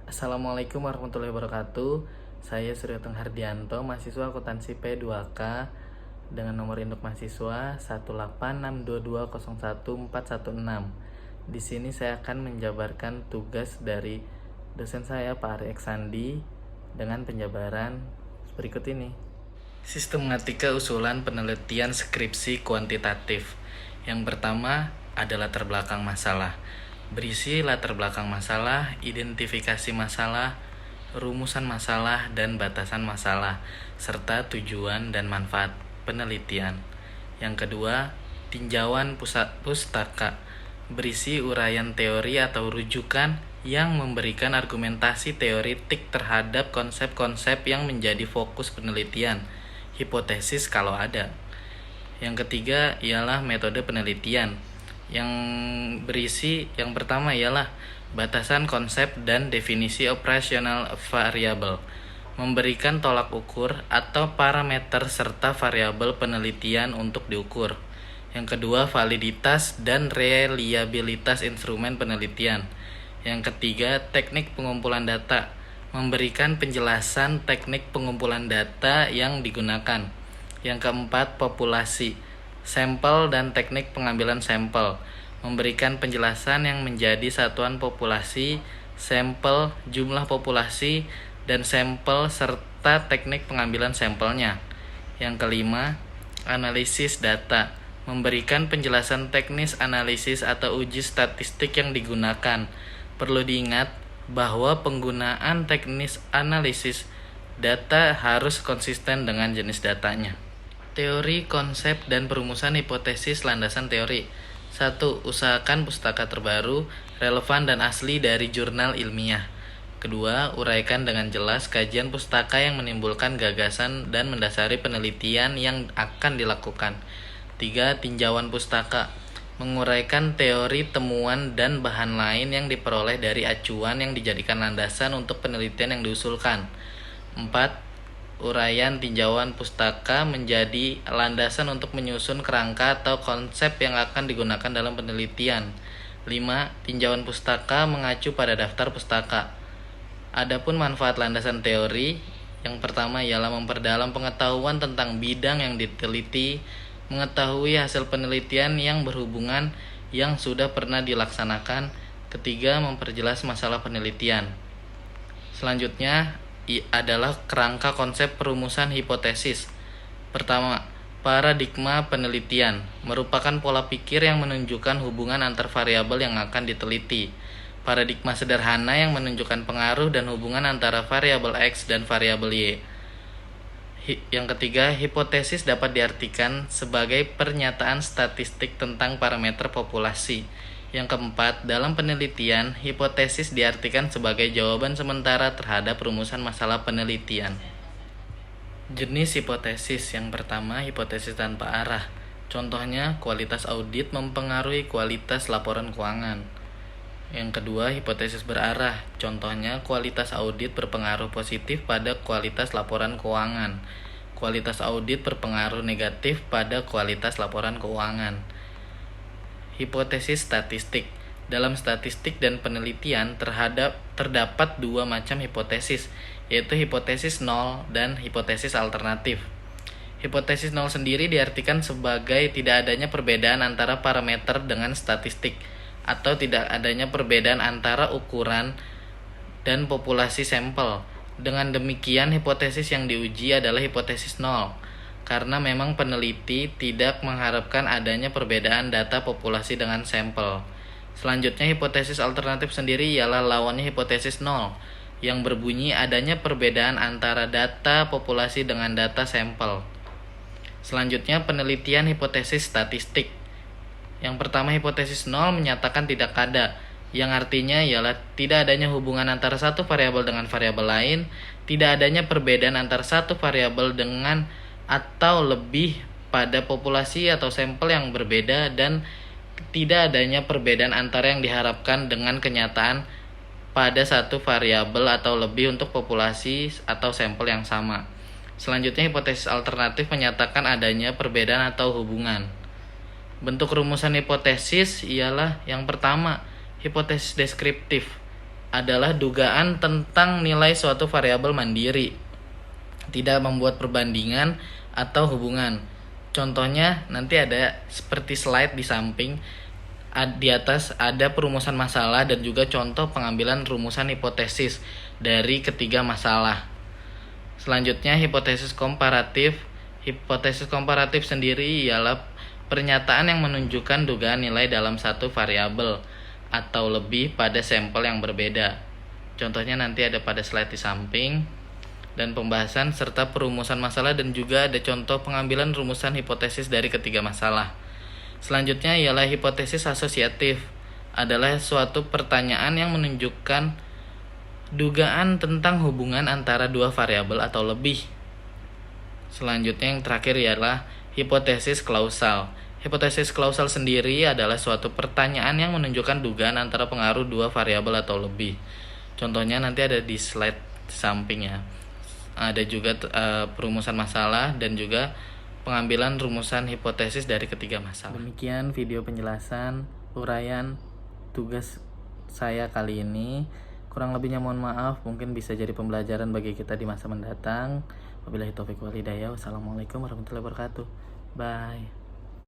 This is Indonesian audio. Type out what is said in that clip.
Assalamualaikum warahmatullahi wabarakatuh. Saya Surya Teng Hardianto, mahasiswa akuntansi P2K dengan nomor induk mahasiswa 18622011416. Di sini saya akan menjabarkan tugas dari dosen saya Pak Ari Eksandi dengan penjabaran berikut ini. Sistematika usulan penelitian skripsi kuantitatif. Yang pertama adalah latar belakang masalah. Berisi latar belakang masalah, identifikasi masalah, rumusan masalah, dan batasan masalah, serta tujuan dan manfaat penelitian. Yang kedua, tinjauan pustaka. Berisi uraian teori atau rujukan yang memberikan argumentasi teoritik terhadap konsep-konsep yang menjadi fokus penelitian, hipotesis kalau ada. Yang ketiga ialah metode penelitian, yang berisi yang pertama ialah batasan konsep dan definisi operasional variabel, memberikan tolak ukur atau parameter serta variabel penelitian untuk diukur. Yang kedua, validitas dan reliabilitas instrumen penelitian. Yang ketiga, teknik pengumpulan data, memberikan penjelasan teknik pengumpulan data yang digunakan. Yang keempat, populasi, sampel dan teknik pengambilan sampel, memberikan penjelasan yang menjadi satuan populasi, sampel, jumlah populasi, dan sampel serta teknik pengambilan sampelnya. Yang kelima, analisis data, memberikan penjelasan teknis analisis atau uji statistik yang digunakan. Perlu diingat bahwa penggunaan teknis analisis data harus konsisten dengan jenis datanya. Teori, konsep, dan perumusan hipotesis landasan teori. 1. Usahakan pustaka terbaru, relevan dan asli dari jurnal ilmiah. Kedua, uraikan dengan jelas kajian pustaka yang menimbulkan gagasan dan mendasari penelitian yang akan dilakukan. 3. Tinjauan pustaka, menguraikan teori, temuan, dan bahan lain yang diperoleh dari acuan yang dijadikan landasan untuk penelitian yang diusulkan. 4. Uraian tinjauan pustaka menjadi landasan untuk menyusun kerangka atau konsep yang akan digunakan dalam penelitian. 5. Tinjauan pustaka mengacu pada daftar pustaka. Adapun manfaat landasan teori, yang pertama ialah memperdalam pengetahuan tentang bidang yang diteliti, mengetahui hasil penelitian yang berhubungan yang sudah pernah dilaksanakan. Ketiga, memperjelas masalah penelitian. Selanjutnya adalah kerangka konsep perumusan hipotesis. Pertama, paradigma penelitian merupakan pola pikir yang menunjukkan hubungan antar variabel yang akan diteliti. Paradigma sederhana yang menunjukkan pengaruh dan hubungan antara variabel X dan variabel Y. Yang ketiga, hipotesis dapat diartikan sebagai pernyataan statistik tentang parameter populasi. Yang keempat, dalam penelitian, hipotesis diartikan sebagai jawaban sementara terhadap rumusan masalah penelitian. Jenis hipotesis. Yang pertama, hipotesis tanpa arah. Contohnya, kualitas audit mempengaruhi kualitas laporan keuangan. Yang kedua, hipotesis berarah. Contohnya, kualitas audit berpengaruh positif pada kualitas laporan keuangan. Kualitas audit berpengaruh negatif pada kualitas laporan keuangan. Hipotesis statistik. Dalam statistik dan penelitian terdapat dua macam hipotesis, yaitu hipotesis nol dan hipotesis alternatif. Hipotesis nol sendiri diartikan sebagai tidak adanya perbedaan antara parameter dengan statistik, atau tidak adanya perbedaan antara ukuran dan populasi sampel. Dengan demikian, hipotesis yang diuji adalah hipotesis nol, karena memang peneliti tidak mengharapkan adanya perbedaan data populasi dengan sampel. Selanjutnya, hipotesis alternatif sendiri ialah lawannya hipotesis nol, yang berbunyi adanya perbedaan antara data populasi dengan data sampel. Selanjutnya, penelitian hipotesis statistik. Yang pertama, hipotesis nol menyatakan tidak ada, yang artinya ialah tidak adanya hubungan antara satu variabel dengan variabel lain, tidak adanya perbedaan antara satu variabel dengan atau lebih pada populasi atau sampel yang berbeda, dan tidak adanya perbedaan antara yang diharapkan dengan kenyataan pada satu variabel atau lebih untuk populasi atau sampel yang sama. Selanjutnya, hipotesis alternatif menyatakan adanya perbedaan atau hubungan. Bentuk rumusan hipotesis ialah yang pertama, hipotesis deskriptif adalah dugaan tentang nilai suatu variabel mandiri, tidak membuat perbandingan atau hubungan. Contohnya nanti ada seperti slide di samping. Di atas ada perumusan masalah dan juga contoh pengambilan rumusan hipotesis dari ketiga masalah. Selanjutnya hipotesis komparatif. Hipotesis komparatif sendiri ialah pernyataan yang menunjukkan dugaan nilai dalam satu variabel atau lebih pada sampel yang berbeda. Contohnya nanti ada pada slide di samping, dan pembahasan serta perumusan masalah dan juga ada contoh pengambilan rumusan hipotesis dari ketiga masalah. Selanjutnya ialah hipotesis asosiatif, adalah suatu pertanyaan yang menunjukkan dugaan tentang hubungan antara dua variabel atau lebih. Selanjutnya yang terakhir ialah hipotesis klausal. Hipotesis klausal sendiri adalah suatu pertanyaan yang menunjukkan dugaan antara pengaruh dua variabel atau lebih. Contohnya nanti ada di slide sampingnya. Ada juga perumusan masalah dan juga pengambilan rumusan hipotesis dari ketiga masalah. Demikian video penjelasan uraian tugas saya kali ini. Kurang lebihnya mohon maaf, mungkin bisa jadi pembelajaran bagi kita di masa mendatang. Wabillahi taufiq wal hidayah. Wassalamualaikum warahmatullahi wabarakatuh. Bye.